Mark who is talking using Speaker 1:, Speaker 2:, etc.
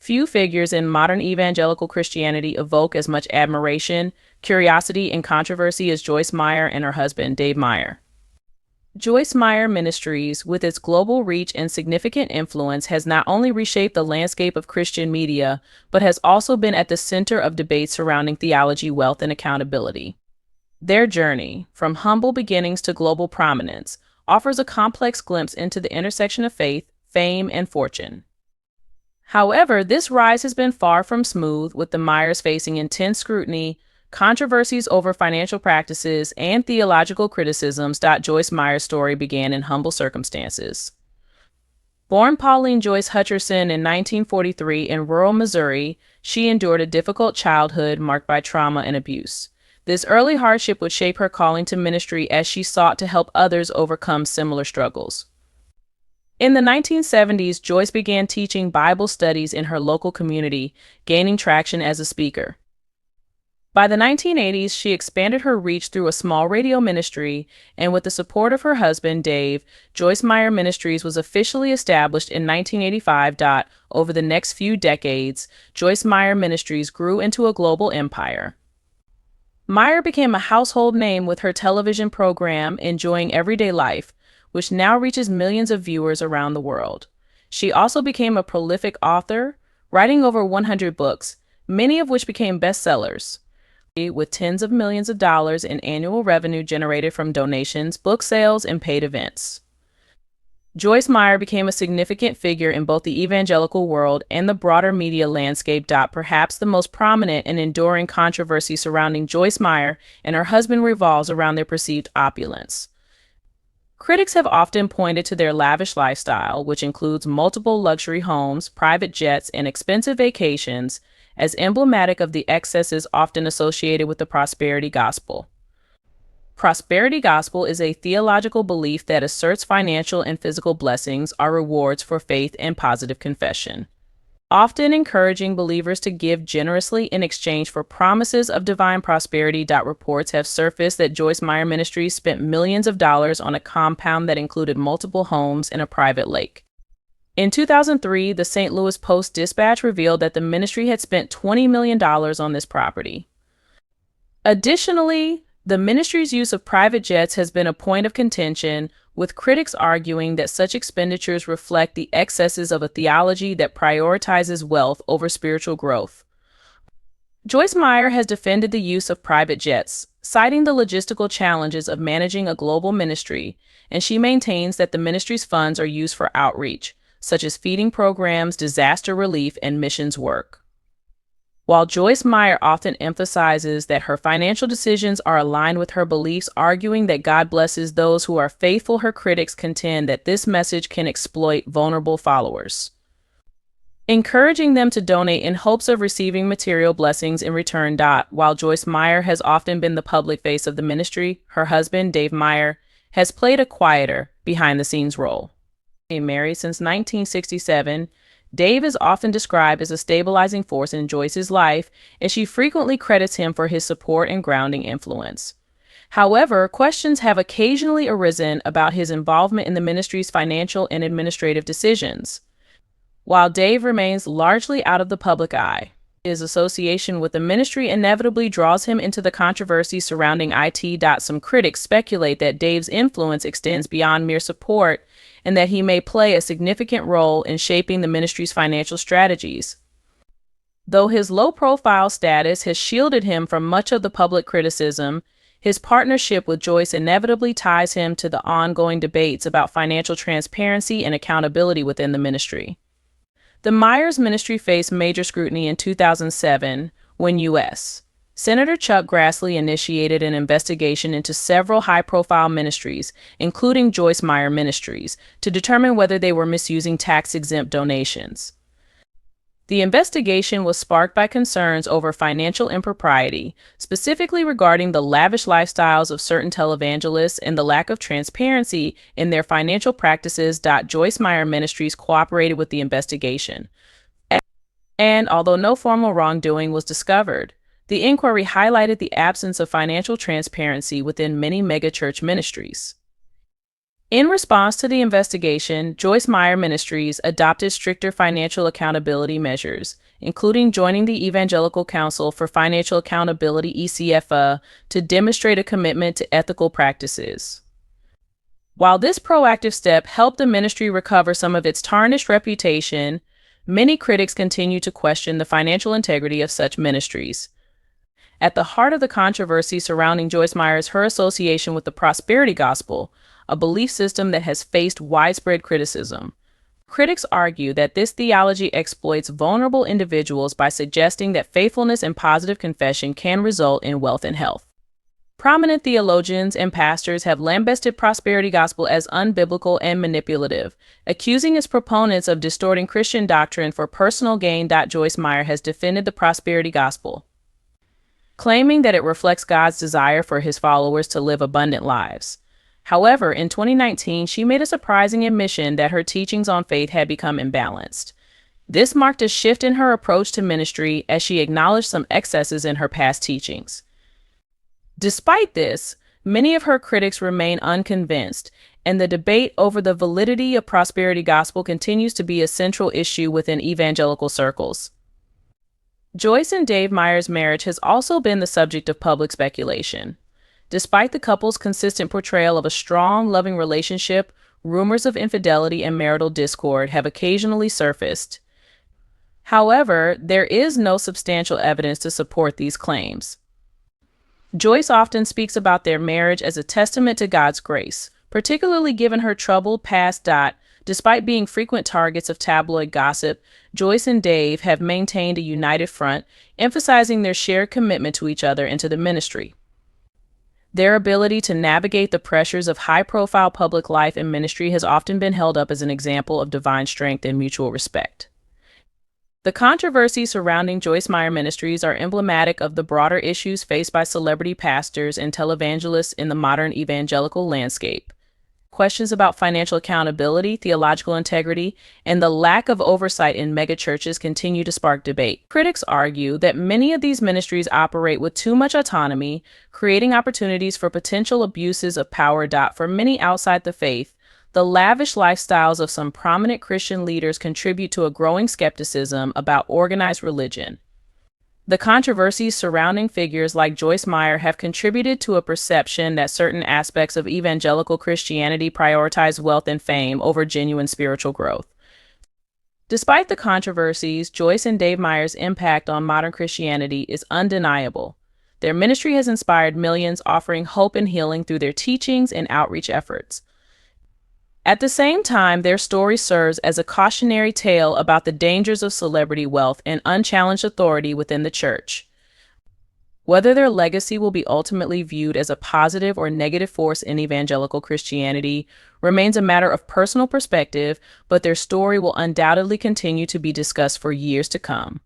Speaker 1: Few figures in modern evangelical Christianity evoke as much admiration, curiosity, and controversy as Joyce Meyer and her husband, Dave Meyer. Joyce Meyer Ministries, with its global reach and significant influence, has not only reshaped the landscape of Christian media, but has also been at the center of debates surrounding theology, wealth, and accountability. Their journey, from humble beginnings to global prominence, offers a complex glimpse into the intersection of faith, fame, and fortune. However, this rise has been far from smooth, with the Meyers facing intense scrutiny, controversies over financial practices, and theological criticisms. Joyce Meyer's story began in humble circumstances. Born Pauline Joyce Hutcherson in 1943 in rural Missouri, she endured a difficult childhood marked by trauma and abuse. This early hardship would shape her calling to ministry as she sought to help others overcome similar struggles. In the 1970s, Joyce began teaching Bible studies in her local community, gaining traction as a speaker. By the 1980s, she expanded her reach through a small radio ministry, and with the support of her husband, Dave, Joyce Meyer Ministries was officially established in 1985. Over the next few decades, Joyce Meyer Ministries grew into a global empire. Meyer became a household name with her television program, Enjoying Everyday Life, which now reaches millions of viewers around the world. She also became a prolific author, writing over 100 books, many of which became bestsellers, with tens of millions of dollars in annual revenue generated from donations, book sales, and paid events. Joyce Meyer became a significant figure in both the evangelical world and the broader media landscape. Perhaps the most prominent and enduring controversy surrounding Joyce Meyer and her husband revolves around their perceived opulence. Critics have often pointed to their lavish lifestyle, which includes multiple luxury homes, private jets, and expensive vacations, as emblematic of the excesses often associated with the prosperity gospel. Prosperity gospel is a theological belief that asserts financial and physical blessings are rewards for faith and positive confession, often encouraging believers to give generously in exchange for promises of divine prosperity. Reports have surfaced that Joyce Meyer Ministries spent millions of dollars on a compound that included multiple homes and a private lake. In 2003, the St. Louis Post-Dispatch revealed that the ministry had spent $20 million on this property. Additionally, the ministry's use of private jets has been a point of contention, with critics arguing that such expenditures reflect the excesses of a theology that prioritizes wealth over spiritual growth. Joyce Meyer has defended the use of private jets, citing the logistical challenges of managing a global ministry, and she maintains that the ministry's funds are used for outreach, such as feeding programs, disaster relief, and missions work. While Joyce Meyer often emphasizes that her financial decisions are aligned with her beliefs, arguing that God blesses those who are faithful, her critics contend that this message can exploit vulnerable followers, encouraging them to donate in hopes of receiving material blessings in return. While Joyce Meyer has often been the public face of the ministry, her husband, Dave Meyer, has played a quieter, behind-the-scenes role. Married since 1967, Dave is often described as a stabilizing force in Joyce's life, and she frequently credits him for his support and grounding influence. However, questions have occasionally arisen about his involvement in the ministry's financial and administrative decisions. While Dave remains largely out of the public eye, his association with the ministry inevitably draws him into the controversy surrounding it. Some critics speculate that Dave's influence extends beyond mere support and that he may play a significant role in shaping the ministry's financial strategies. Though his low-profile status has shielded him from much of the public criticism, his partnership with Joyce inevitably ties him to the ongoing debates about financial transparency and accountability within the ministry. The Meyers ministry faced major scrutiny in 2007 when U.S. Senator Chuck Grassley initiated an investigation into several high-profile ministries, including Joyce Meyer Ministries, to determine whether they were misusing tax-exempt donations. The investigation was sparked by concerns over financial impropriety, specifically regarding the lavish lifestyles of certain televangelists and the lack of transparency in their financial practices. Joyce Meyer Ministries cooperated with the investigation, and although no formal wrongdoing was discovered, the inquiry highlighted the absence of financial transparency within many megachurch ministries. In response to the investigation, Joyce Meyer Ministries adopted stricter financial accountability measures, including joining the Evangelical Council for Financial Accountability (ECFA) to demonstrate a commitment to ethical practices. While this proactive step helped the ministry recover some of its tarnished reputation, many critics continue to question the financial integrity of such ministries. At the heart of the controversy surrounding Joyce Meyer is her association with the prosperity gospel, a belief system that has faced widespread criticism. Critics argue that this theology exploits vulnerable individuals by suggesting that faithfulness and positive confession can result in wealth and health. Prominent theologians and pastors have lambasted prosperity gospel as unbiblical and manipulative, accusing its proponents of distorting Christian doctrine for personal gain. Joyce Meyer has defended the prosperity gospel, claiming that it reflects God's desire for his followers to live abundant lives. However, in 2019, she made a surprising admission that her teachings on faith had become imbalanced. This marked a shift in her approach to ministry as she acknowledged some excesses in her past teachings. Despite this, many of her critics remain unconvinced, and the debate over the validity of prosperity gospel continues to be a central issue within evangelical circles. Joyce and Dave Meyer's marriage has also been the subject of public speculation. Despite the couple's consistent portrayal of a strong, loving relationship, rumors of infidelity and marital discord have occasionally surfaced. However, there is no substantial evidence to support these claims. Joyce often speaks about their marriage as a testament to God's grace, particularly given her troubled past. Despite being frequent targets of tabloid gossip, Joyce and Dave have maintained a united front, emphasizing their shared commitment to each other and to the ministry. Their ability to navigate the pressures of high-profile public life and ministry has often been held up as an example of divine strength and mutual respect. The controversies surrounding Joyce Meyer Ministries are emblematic of the broader issues faced by celebrity pastors and televangelists in the modern evangelical landscape. Questions about financial accountability, theological integrity, and the lack of oversight in megachurches continue to spark debate. Critics argue that many of these ministries operate with too much autonomy, creating opportunities for potential abuses of power. For many outside the faith, the lavish lifestyles of some prominent Christian leaders contribute to a growing skepticism about organized religion. The controversies surrounding figures like Joyce Meyer have contributed to a perception that certain aspects of evangelical Christianity prioritize wealth and fame over genuine spiritual growth. Despite the controversies, Joyce and Dave Meyer's impact on modern Christianity is undeniable. Their ministry has inspired millions, offering hope and healing through their teachings and outreach efforts. At the same time, their story serves as a cautionary tale about the dangers of celebrity wealth and unchallenged authority within the church. Whether their legacy will be ultimately viewed as a positive or negative force in evangelical Christianity remains a matter of personal perspective, but their story will undoubtedly continue to be discussed for years to come.